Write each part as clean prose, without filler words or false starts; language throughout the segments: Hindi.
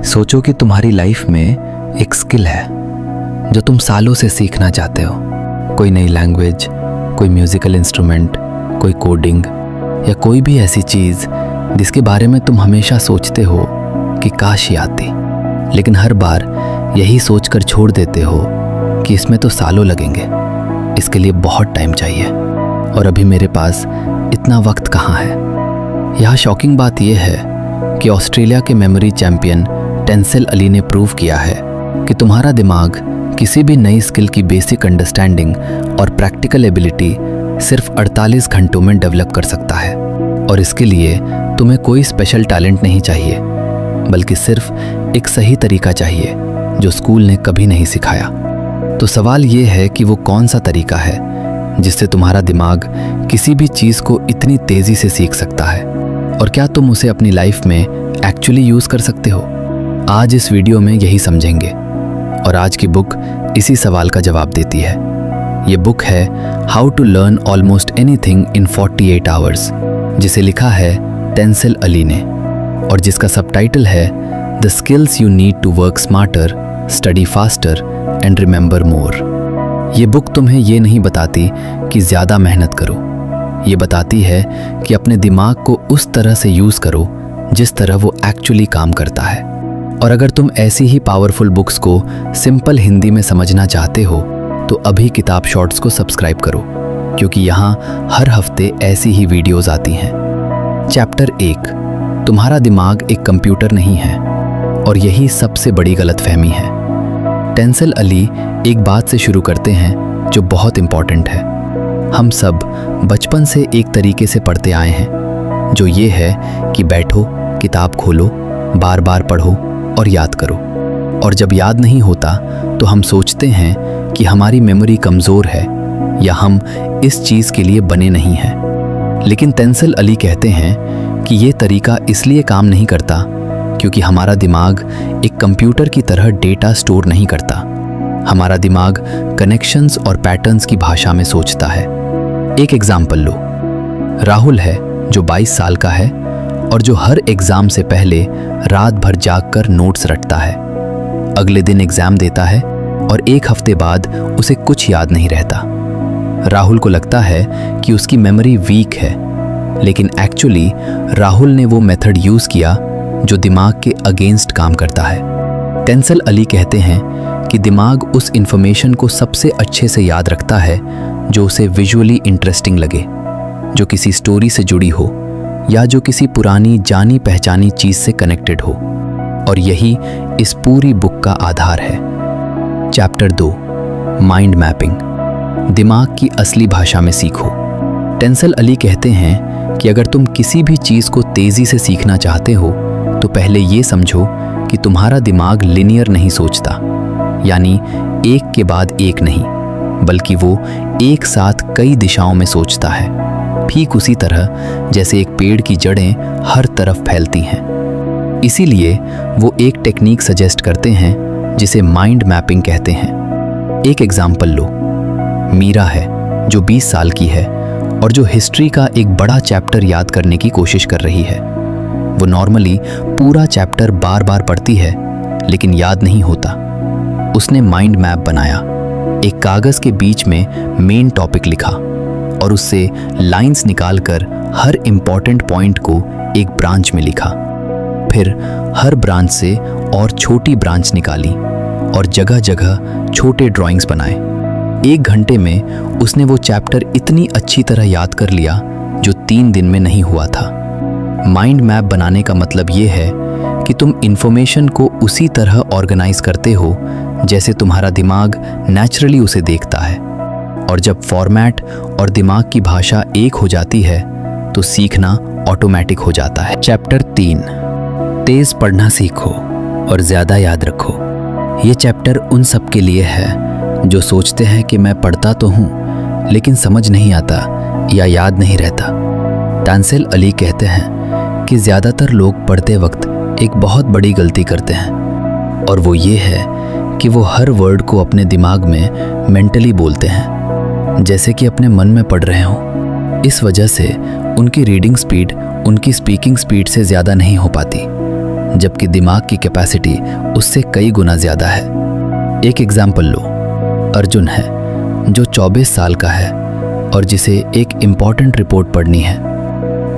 सोचो कि तुम्हारी लाइफ में एक स्किल है जो तुम सालों से सीखना चाहते हो। कोई नई लैंग्वेज, कोई म्यूजिकल इंस्ट्रूमेंट, कोई कोडिंग या कोई भी ऐसी चीज़ जिसके बारे में तुम हमेशा सोचते हो कि काश ये आती, लेकिन हर बार यही सोचकर छोड़ देते हो कि इसमें तो सालों लगेंगे, इसके लिए बहुत टाइम चाहिए और अभी मेरे पास इतना वक्त कहाँ है। यहाँ शॉकिंग बात यह है कि ऑस्ट्रेलिया के मेमोरी चैंपियन टेंसिल अली ने प्रूव किया है कि तुम्हारा दिमाग किसी भी नई स्किल की बेसिक अंडरस्टैंडिंग और प्रैक्टिकल एबिलिटी सिर्फ 48 घंटों में डेवलप कर सकता है। और इसके लिए तुम्हें कोई स्पेशल टैलेंट नहीं चाहिए, बल्कि सिर्फ एक सही तरीका चाहिए जो स्कूल ने कभी नहीं सिखाया। तो सवाल ये है कि वो कौन सा तरीका है जिससे तुम्हारा दिमाग किसी भी चीज़ को इतनी तेज़ी से सीख सकता है, और क्या तुम उसे अपनी लाइफ में एक्चुअली यूज़ कर सकते हो। आज इस वीडियो में यही समझेंगे, और आज की बुक इसी सवाल का जवाब देती है। ये बुक है how to learn almost anything in 48 hours, जिसे लिखा है टेंसिल अली ने, और जिसका सबटाइटल है the skills you need to work smarter, study faster and remember more. ये बुक तुम्हें ये नहीं बताती कि ज़्यादा मेहनत करो, ये बताती है कि अपने दिमाग को उस तरह से यूज़ करो जिस तरह वो एक्चुअली काम करता है। और अगर तुम ऐसी ही पावरफुल बुक्स को सिंपल हिंदी में समझना चाहते हो तो अभी किताब शॉर्ट्स को सब्सक्राइब करो, क्योंकि यहाँ हर हफ्ते ऐसी ही वीडियोस आती हैं। चैप्टर 1, तुम्हारा दिमाग एक कंप्यूटर नहीं है, और यही सबसे बड़ी गलतफहमी है। टेंसिल अली एक बात से शुरू करते हैं जो बहुत इंपॉर्टेंट है। हम सब बचपन से एक तरीके से पढ़ते आए हैं, जो ये है कि बैठो, किताब खोलो, बार बार पढ़ो और याद करो। और जब याद नहीं होता तो हम सोचते हैं कि हमारी मेमोरी कमज़ोर है या हम इस चीज़ के लिए बने नहीं हैं। लेकिन टेंसिल अली कहते हैं कि ये तरीका इसलिए काम नहीं करता क्योंकि हमारा दिमाग एक कंप्यूटर की तरह डेटा स्टोर नहीं करता। हमारा दिमाग कनेक्शंस और पैटर्न्स की भाषा में सोचता है। एक एग्जाम्पल लो। राहुल है जो 22 साल का है और जो हर एग्ज़ाम से पहले रात भर जागकर नोट्स रटता है। अगले दिन एग्ज़ाम देता है और एक हफ्ते बाद उसे कुछ याद नहीं रहता। राहुल को लगता है कि उसकी मेमोरी वीक है, लेकिन एक्चुअली राहुल ने वो मेथड यूज़ किया जो दिमाग के अगेंस्ट काम करता है। टेंसिल अली कहते हैं कि दिमाग उस इंफॉर्मेशन को सबसे अच्छे से याद रखता है जो उसे विजुअली इंटरेस्टिंग लगे, जो किसी स्टोरी से जुड़ी हो या जो किसी पुरानी जानी पहचानी चीज़ से कनेक्टेड हो। और यही इस पूरी बुक का आधार है। चैप्टर 2, माइंड मैपिंग, दिमाग की असली भाषा में सीखो। टेंसिल अली कहते हैं कि अगर तुम किसी भी चीज़ को तेज़ी से सीखना चाहते हो तो पहले ये समझो कि तुम्हारा दिमाग लिनियर नहीं सोचता, यानी एक के बाद एक नहीं, बल्कि वो एक साथ कई दिशाओं में सोचता है, ठीक उसी तरह जैसे एक पेड़ की जड़ें हर तरफ फैलती हैं। इसीलिए वो एक टेक्निक सजेस्ट करते हैं जिसे माइंड मैपिंग कहते हैं। एक एग्जाम्पल लो। मीरा है जो 20 साल की है और जो हिस्ट्री का एक बड़ा चैप्टर याद करने की कोशिश कर रही है। वो नॉर्मली पूरा चैप्टर बार बार पढ़ती है, लेकिन याद नहीं होता। उसने माइंड मैप बनाया, एक कागज़ के बीच में मेन टॉपिक लिखा और उससे लाइंस निकालकर हर इम्पॉर्टेंट पॉइंट को एक ब्रांच में लिखा। फिर हर ब्रांच से और छोटी ब्रांच निकाली और जगह जगह छोटे ड्राइंग्स बनाए। 1 घंटे में उसने वो चैप्टर इतनी अच्छी तरह याद कर लिया जो 3 दिन में नहीं हुआ था। माइंड मैप बनाने का मतलब ये है कि तुम इंफॉर्मेशन को उसी तरह ऑर्गेनाइज करते हो जैसे तुम्हारा दिमाग नेचुरली उसे देखता है। और जब फॉर्मेट और दिमाग की भाषा एक हो जाती है तो सीखना ऑटोमेटिक हो जाता है। चैप्टर 3, तेज पढ़ना सीखो और ज़्यादा याद रखो। ये चैप्टर उन सब के लिए है जो सोचते हैं कि मैं पढ़ता तो हूँ लेकिन समझ नहीं आता या याद नहीं रहता। टेंसिल अली कहते हैं कि ज़्यादातर लोग पढ़ते वक्त एक बहुत बड़ी गलती करते हैं, और वो ये है कि वो हर वर्ड को अपने दिमाग में मेंटली बोलते हैं जैसे कि अपने मन में पढ़ रहे हों। इस वजह से उनकी रीडिंग स्पीड उनकी स्पीकिंग स्पीड से ज़्यादा नहीं हो पाती। जबकि दिमाग की कैपेसिटी उससे कई गुना ज़्यादा है। एक एग्जाम्पल लो, अर्जुन है जो 24 साल का है और जिसे एक इम्पॉर्टेंट रिपोर्ट पढ़नी है।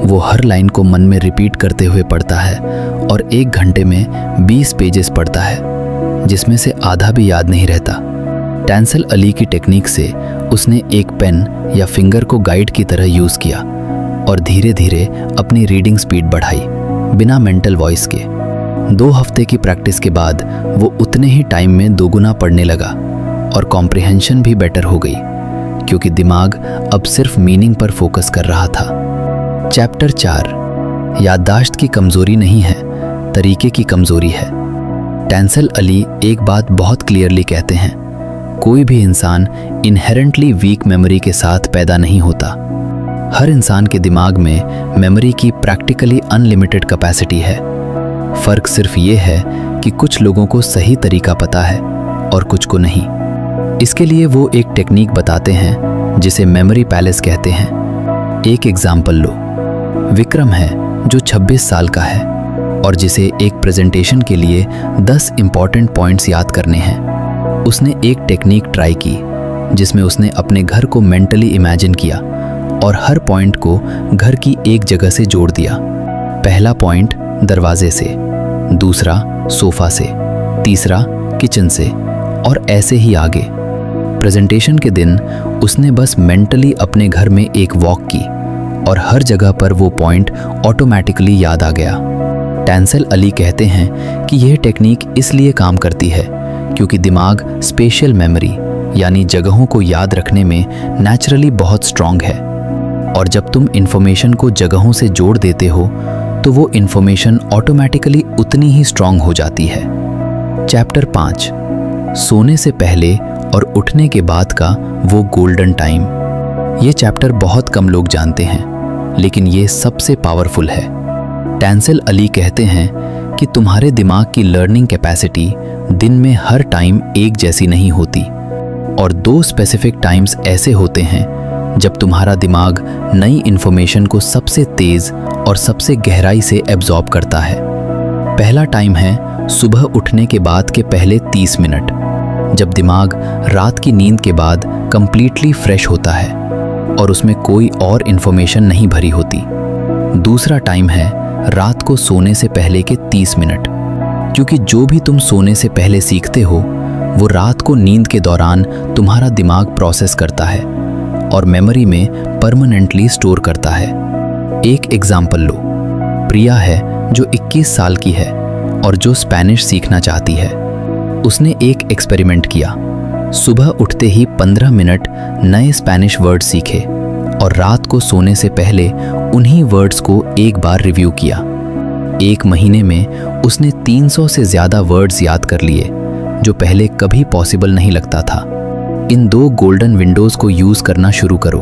वो हर लाइन को मन में रिपीट करते हुए पढ़ता है और 1 घंटे में 20 पेजेस पढ़ता है, जिसमें से आधा भी याद नहीं रहता। टैंसल अली की टेक्निक से उसने एक पेन या फिंगर को गाइड की तरह यूज़ किया और धीरे धीरे अपनी रीडिंग स्पीड बढ़ाई, बिना मेंटल वॉइस के। 2 हफ्ते की प्रैक्टिस के बाद वो उतने ही टाइम में 2 गुना पढ़ने लगा और कॉम्प्रिहेंशन भी बेटर हो गई, क्योंकि दिमाग अब सिर्फ मीनिंग पर फोकस कर रहा था। चैप्टर 4, याददाश्त की कमजोरी नहीं है, तरीके की कमजोरी है। टैंसल अली एक बात बहुत क्लियरली कहते हैं, कोई भी इंसान इनहेरेंटली वीक मेमोरी के साथ पैदा नहीं होता। हर इंसान के दिमाग में मेमोरी की प्रैक्टिकली अनलिमिटेड कैपेसिटी है। फर्क सिर्फ ये है कि कुछ लोगों को सही तरीका पता है और कुछ को नहीं। इसके लिए वो एक टेक्निक बताते हैं जिसे मेमोरी पैलेस कहते हैं। एक एग्जाम्पल लो, विक्रम है जो 26 साल का है और जिसे एक प्रेजेंटेशन के लिए 10 इंपॉर्टेंट पॉइंट्स याद करने हैं। उसने एक टेक्निक ट्राई की जिसमें उसने अपने घर को मेंटली इमेजिन किया और हर पॉइंट को घर की एक जगह से जोड़ दिया। पहला पॉइंट दरवाजे से, दूसरा सोफा से, तीसरा किचन से और ऐसे ही आगे। प्रेजेंटेशन के दिन उसने बस मेंटली अपने घर में एक वॉक की और हर जगह पर वो पॉइंट ऑटोमेटिकली याद आ गया। टैंसल अली कहते हैं कि यह टेक्निक इसलिए काम करती है क्योंकि दिमाग स्पेशल मेमोरी यानी जगहों को याद रखने में नेचुरली बहुत स्ट्रांग है, और जब तुम इंफॉर्मेशन को जगहों से जोड़ देते हो तो वो इंफॉर्मेशन ऑटोमेटिकली उतनी ही स्ट्रांग हो जाती है। चैप्टर 5, सोने से पहले और उठने के बाद का वो गोल्डन टाइम। ये चैप्टर बहुत कम लोग जानते हैं, लेकिन ये सबसे पावरफुल है। टैंसल अली कहते हैं कि तुम्हारे दिमाग की लर्निंग कैपेसिटी दिन में हर टाइम एक जैसी नहीं होती, और 2 स्पेसिफिक टाइम्स ऐसे होते हैं जब तुम्हारा दिमाग नई इंफॉर्मेशन को सबसे तेज और सबसे गहराई से एब्जॉर्ब करता है। पहला टाइम है सुबह उठने के बाद के पहले 30 मिनट, जब दिमाग रात की नींद के बाद कंप्लीटली फ्रेश होता है और उसमें कोई और इंफॉर्मेशन नहीं भरी होती। दूसरा टाइम है रात को सोने से पहले के 30 मिनट, क्योंकि जो भी तुम सोने से पहले सीखते हो वो रात को नींद के दौरान तुम्हारा दिमाग प्रोसेस करता है और मेमोरी में परमानेंटली स्टोर करता है। एक एग्जाम्पल लो, प्रिया है जो 21 साल की है और जो स्पेनिश सीखना चाहती है। उसने एक एक्सपेरिमेंट किया, सुबह उठते ही 15 मिनट नए स्पेनिश वर्ड सीखे और रात को सोने से पहले उन्हीं वर्ड्स को एक बार रिव्यू किया। 1 महीने में उसने 300 से ज़्यादा वर्ड्स याद कर लिए, जो पहले कभी पॉसिबल नहीं लगता था। इन 2 गोल्डन विंडोज़ को यूज़ करना शुरू करो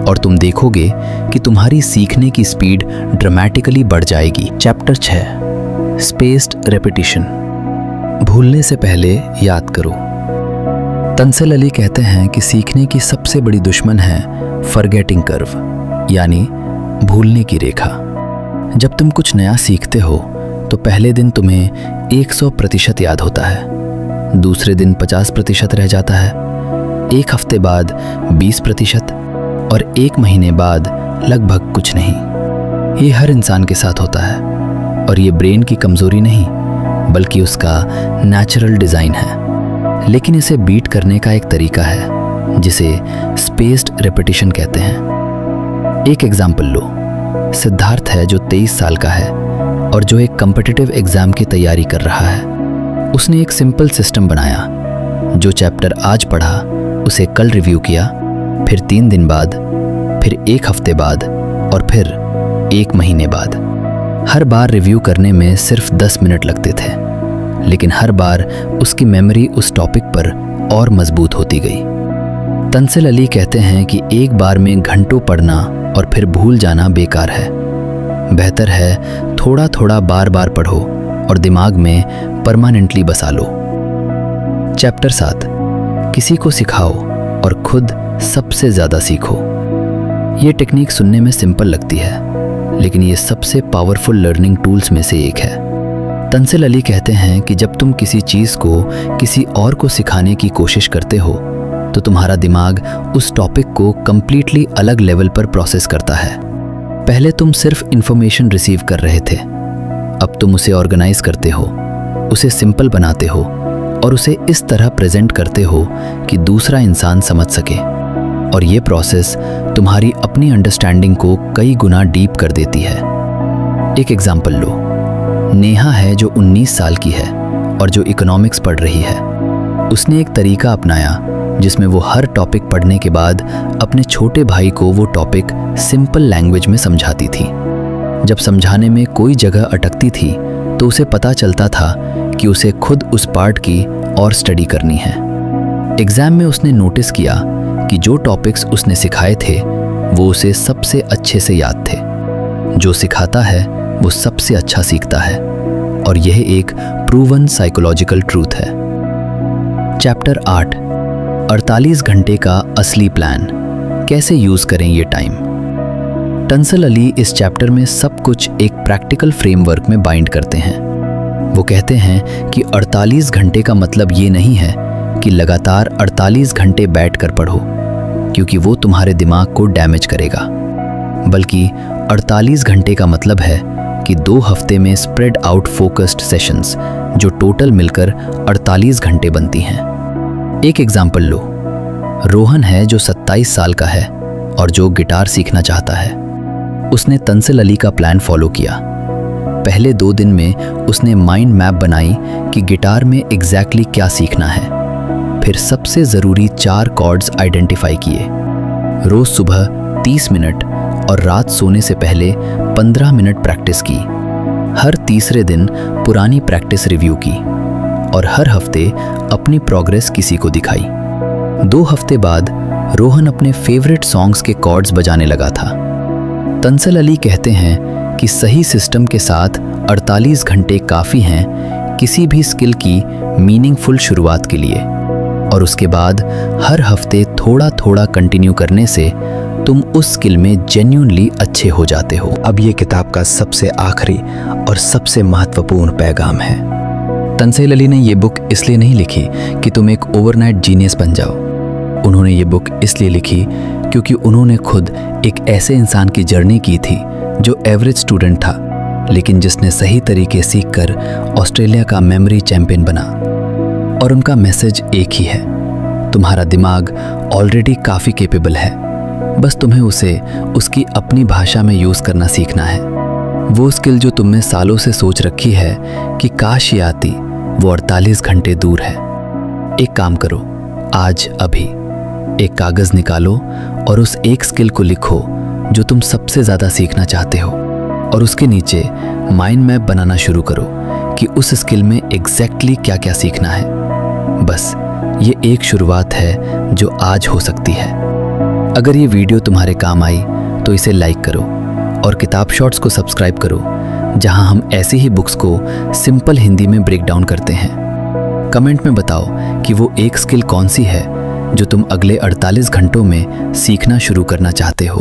और तुम देखोगे कि तुम्हारी सीखने की स्पीड ड्रामेटिकली बढ़ जाएगी। Chapter 6, spaced repetition. भूलने से पहले याद करो। टैंसल अली कहते हैं कि सीखने की सबसे बड़ी दुश्मन है फॉरगेटिंग कर्व, यानी भूलने की रेखा। जब तुम कुछ नया सीखते हो तो पहले दिन तुम्हें 100% याद होता है, दूसरे दिन 50% रह जाता है, 1 हफ्ते बाद 20% और 1 महीने बाद लगभग कुछ नहीं। ये हर इंसान के साथ होता है और ये ब्रेन की कमजोरी नहीं बल्कि उसका नेचुरल डिज़ाइन है। लेकिन इसे बीट करने का एक तरीका है जिसे स्पेस्ड रेपिटिशन कहते हैं। एक एग्जाम्पल लो, सिद्धार्थ है जो 23 साल का है और जो एक कॉम्पिटिटिव एग्जाम की तैयारी कर रहा है। उसने एक सिंपल सिस्टम बनाया, जो चैप्टर आज पढ़ा उसे कल रिव्यू किया, फिर 3 दिन बाद, फिर 1 हफ्ते बाद और फिर 1 महीने बाद। हर बार रिव्यू करने में सिर्फ 10 मिनट लगते थे, लेकिन हर बार उसकी मेमोरी उस टॉपिक पर और मजबूत होती गई। टैंसल अली कहते हैं कि एक बार में घंटों पढ़ना और फिर भूल जाना बेकार है। बेहतर है थोड़ा थोड़ा बार बार पढ़ो और दिमाग में परमानेंटली बसा लो। चैप्टर 7, किसी को सिखाओ और खुद सबसे ज़्यादा सीखो। ये टेक्निक सुनने में सिंपल लगती है, लेकिन ये सबसे पावरफुल लर्निंग टूल्स में से एक है। तंजिल अली कहते हैं कि जब तुम किसी चीज़ को किसी और को सिखाने की कोशिश करते हो तो तुम्हारा दिमाग उस टॉपिक को कंप्लीटली अलग लेवल पर प्रोसेस करता है। पहले तुम सिर्फ इंफॉर्मेशन रिसीव कर रहे थे, अब तुम उसे ऑर्गेनाइज करते हो, उसे सिंपल बनाते हो और उसे इस तरह प्रेजेंट करते हो कि दूसरा इंसान समझ सके। और ये प्रोसेस तुम्हारी अपनी अंडरस्टैंडिंग को कई गुना डीप कर देती है। एक एग्जाम्पल लो। नेहा है जो 19 साल की है और जो इकोनॉमिक्स पढ़ रही है। उसने एक तरीका अपनाया जिसमें वो हर टॉपिक पढ़ने के बाद अपने छोटे भाई को वो टॉपिक सिंपल लैंग्वेज में समझाती थी। जब समझाने में कोई जगह अटकती थी तो उसे पता चलता था कि उसे खुद उस पार्ट की और स्टडी करनी है। एग्जाम में उसने नोटिस किया कि जो टॉपिक्स उसने सिखाए थे वो उसे सबसे अच्छे से याद थे। जो सिखाता है वो सबसे अच्छा सीखता है और यह एक प्रूवन साइकोलॉजिकल ट्रूथ है। चैप्टर 8, 48 घंटे का असली प्लान, कैसे यूज करें ये टाइम। तंजिल अली इस चैप्टर में सब कुछ एक प्रैक्टिकल फ्रेमवर्क में बाइंड करते हैं। वो कहते हैं कि 48 घंटे का मतलब ये नहीं है कि लगातार 48 घंटे बैठकर पढ़ो, क्योंकि वो तुम्हारे दिमाग को डैमेज करेगा, बल्कि 48 घंटे का मतलब है कि 2 हफ्ते में स्प्रेड आउट फोकस्ड सेशंस जो टोटल मिलकर 48 घंटे बनती हैं। एक एग्जाम्पल लो। रोहन है जो 27 साल का है और जो गिटार सीखना चाहता है। उसने तंजिल अली का प्लान फॉलो किया। पहले 2 दिन में उसने माइंड मैप बनाई कि गिटार में एग्जैक्टली क्या सीखना है। फिर सबसे ज़रूरी 4 कॉर्ड्स आइडेंटिफाई किए। रोज़ सुबह 30 मिनट और रात सोने से पहले 15 मिनट प्रैक्टिस की। हर तीसरे दिन पुरानी प्रैक्टिस रिव्यू की और हर हफ्ते अपनी प्रोग्रेस किसी को दिखाई। 2 हफ्ते बाद रोहन अपने फेवरेट सॉन्ग्स के कॉर्ड्स बजाने लगा था। तंजिल अली कहते हैं कि सही सिस्टम के साथ 48 घंटे काफ़ी हैं किसी भी स्किल की मीनिंगफुल शुरुआत के लिए, और उसके बाद हर हफ्ते थोड़ा थोड़ा कंटिन्यू करने से तुम उस स्किल में जेन्युइनली अच्छे हो जाते हो। अब ये किताब का सबसे आखिरी और सबसे महत्वपूर्ण पैगाम है। तंजिल अली ने ये बुक इसलिए नहीं लिखी कि तुम एक ओवरनाइट जीनियस बन जाओ। उन्होंने ये बुक इसलिए लिखी क्योंकि उन्होंने खुद एक ऐसे इंसान की जर्नी की थी जो एवरेज स्टूडेंट था, लेकिन जिसने सही तरीके सीखकर ऑस्ट्रेलिया का मेमोरी चैंपियन बना। और उनका मैसेज एक ही है, तुम्हारा दिमाग ऑलरेडी काफ़ी कैपेबल है, बस तुम्हें उसे उसकी अपनी भाषा में यूज़ करना सीखना है। वो स्किल जो तुमने सालों से सोच रखी है कि काश ये आती, वो 48 घंटे दूर है। एक काम करो, आज अभी एक कागज़ निकालो और उस एक स्किल को लिखो जो तुम सबसे ज़्यादा सीखना चाहते हो, और उसके नीचे माइंड मैप बनाना शुरू करो कि उस स्किल में एग्जैक्टली क्या क्या सीखना है। बस ये एक शुरुआत है जो आज हो सकती है। अगर ये वीडियो तुम्हारे काम आई तो इसे लाइक करो और किताब शॉर्ट्स को सब्सक्राइब करो, जहां हम ऐसी ही बुक्स को सिंपल हिंदी में ब्रेक डाउन करते हैं। कमेंट में बताओ कि वो एक स्किल कौन सी है जो तुम अगले 48 घंटों में सीखना शुरू करना चाहते हो।